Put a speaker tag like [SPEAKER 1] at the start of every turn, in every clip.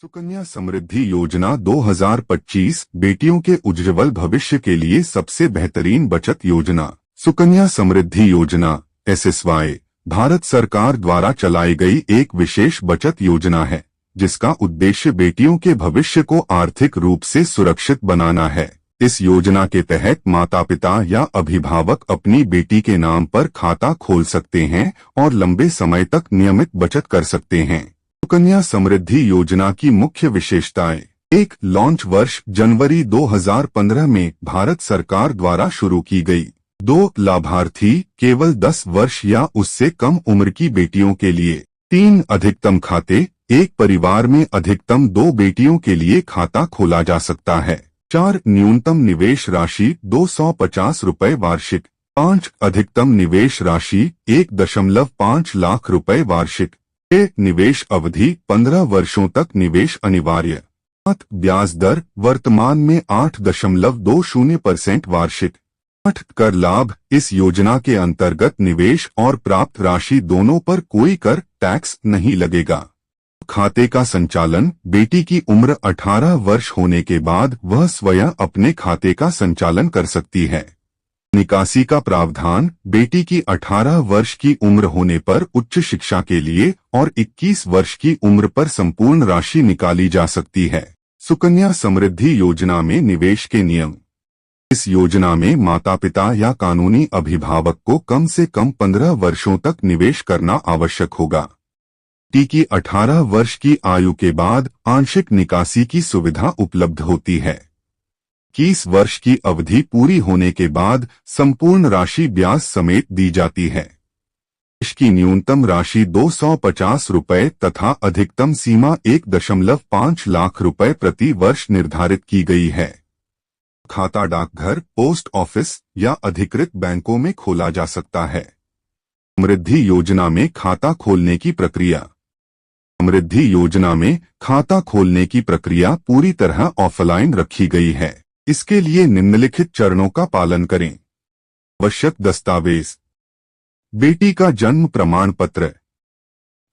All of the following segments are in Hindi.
[SPEAKER 1] सुकन्या समृद्धि योजना 2025 बेटियों के उज्ज्वल भविष्य के लिए सबसे बेहतरीन बचत योजना। सुकन्या समृद्धि योजना SSY भारत सरकार द्वारा चलाई गई एक विशेष बचत योजना है, जिसका उद्देश्य बेटियों के भविष्य को आर्थिक रूप से सुरक्षित बनाना है। इस योजना के तहत माता पिता या अभिभावक अपनी बेटी के नाम पर खाता खोल सकते हैं और लंबे समय तक नियमित बचत कर सकते हैं। सुकन्या समृद्धि योजना की मुख्य विशेषताएं। एक लॉन्च वर्ष जनवरी 2015 में भारत सरकार द्वारा शुरू की गई। 2 लाभार्थी केवल 10 वर्ष या उससे कम उम्र की बेटियों के लिए। 3 अधिकतम खाते, एक परिवार में अधिकतम 2 बेटियों के लिए खाता खोला जा सकता है। 4 न्यूनतम निवेश राशि 250 रुपए वार्षिक। 5 अधिकतम निवेश राशि 1.5 लाख रुपए वार्षिक। 6 निवेश अवधि 15 वर्षों तक निवेश अनिवार्य। 7 ब्याज दर वर्तमान में 8.20% वार्षिक। 8 कर लाभ, इस योजना के अंतर्गत निवेश और प्राप्त राशि दोनों पर कोई कर टैक्स नहीं लगेगा। खाते का संचालन, बेटी की उम्र 18 वर्ष होने के बाद वह स्वयं अपने खाते का संचालन कर सकती है। निकासी का प्रावधान, बेटी की 18 वर्ष की उम्र होने पर उच्च शिक्षा के लिए और 21 वर्ष की उम्र पर संपूर्ण राशि निकाली जा सकती है। सुकन्या समृद्धि योजना में निवेश के नियम। इस योजना में माता पिता या कानूनी अभिभावक को कम से कम 15 वर्षों तक निवेश करना आवश्यक होगा। बेटी की 18 वर्ष की आयु के बाद आंशिक निकासी की सुविधा उपलब्ध होती है। 21 वर्ष की अवधि पूरी होने के बाद संपूर्ण राशि ब्याज समेत दी जाती है। इसकी न्यूनतम राशि 250 रुपए तथा अधिकतम सीमा 1.5 लाख रुपए प्रति वर्ष निर्धारित की गई है। खाता डाकघर, पोस्ट ऑफिस या अधिकृत बैंकों में खोला जा सकता है। समृद्धि योजना में खाता खोलने की प्रक्रिया। समृद्धि योजना में खाता खोलने की प्रक्रिया पूरी तरह ऑफलाइन रखी गई है। इसके लिए निम्नलिखित चरणों का पालन करें। आवश्यक दस्तावेज। बेटी का जन्म प्रमाण पत्र,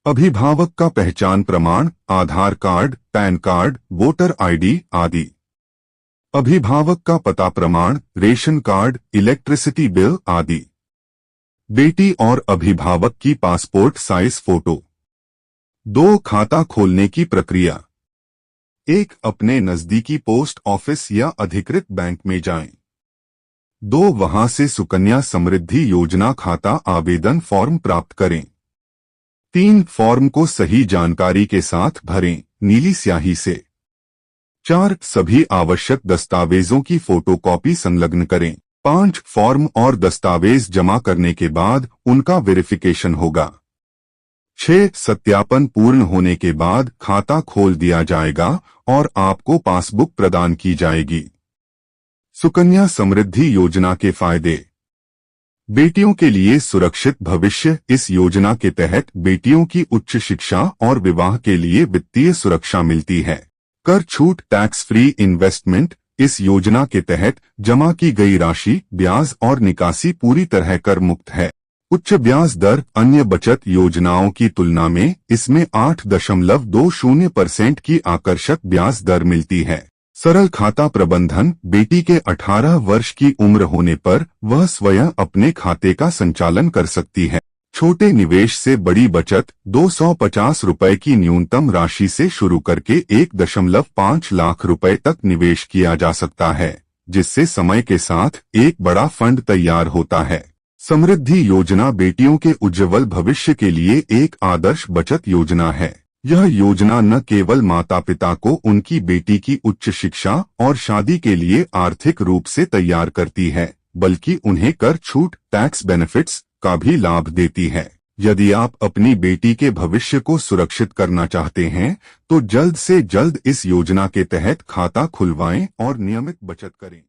[SPEAKER 1] अभिभावक का पहचान प्रमाण, Aadhaar card, PAN card, voter ID आदि। अभिभावक का पता प्रमाण, रेशन कार्ड, इलेक्ट्रिसिटी बिल आदि। बेटी और अभिभावक की पासपोर्ट साइज फोटो। 2 खाता खोलने की प्रक्रिया। 1 अपने नजदीकी पोस्ट ऑफिस या अधिकृत बैंक में जाएं। 2 वहां से सुकन्या समृद्धि योजना खाता आवेदन फॉर्म प्राप्त करें। 3 फॉर्म को सही जानकारी के साथ भरें, नीली स्याही से। 4 सभी आवश्यक दस्तावेजों की फोटोकॉपी संलग्न करें। 5 फॉर्म और दस्तावेज जमा करने के बाद उनका वेरिफिकेशन होगा। 6 सत्यापन पूर्ण होने के बाद खाता खोल दिया जाएगा और आपको पासबुक प्रदान की जाएगी। सुकन्या समृद्धि योजना के फायदे। बेटियों के लिए सुरक्षित भविष्य। इस योजना के तहत बेटियों की उच्च शिक्षा और विवाह के लिए वित्तीय सुरक्षा मिलती है। कर छूट, टैक्स फ्री इन्वेस्टमेंट। इस योजना के तहत जमा की गई राशि, ब्याज और निकासी पूरी तरह कर मुक्त है। उच्च ब्याज दर, अन्य बचत योजनाओं की तुलना में इसमें 8.20% की आकर्षक ब्याज दर मिलती है। सरल खाता प्रबंधन, बेटी के 18 वर्ष की उम्र होने पर वह स्वयं अपने खाते का संचालन कर सकती है। छोटे निवेश से बड़ी बचत, 250 रुपए की न्यूनतम राशि से शुरू करके 1.5 लाख रुपए तक निवेश किया जा सकता है, जिससे समय के साथ एक बड़ा फंड तैयार होता है। समृद्धि योजना बेटियों के उज्ज्वल भविष्य के लिए एक आदर्श बचत योजना है। यह योजना न केवल माता पिता को उनकी बेटी की उच्च शिक्षा और शादी के लिए आर्थिक रूप से तैयार करती है, बल्कि उन्हें कर छूट, टैक्स बेनिफिट्स का भी लाभ देती है। यदि आप अपनी बेटी के भविष्य को सुरक्षित करना चाहते हैं, तो जल्द से जल्द इस योजना के तहत खाता खुलवाएं और नियमित बचत करें।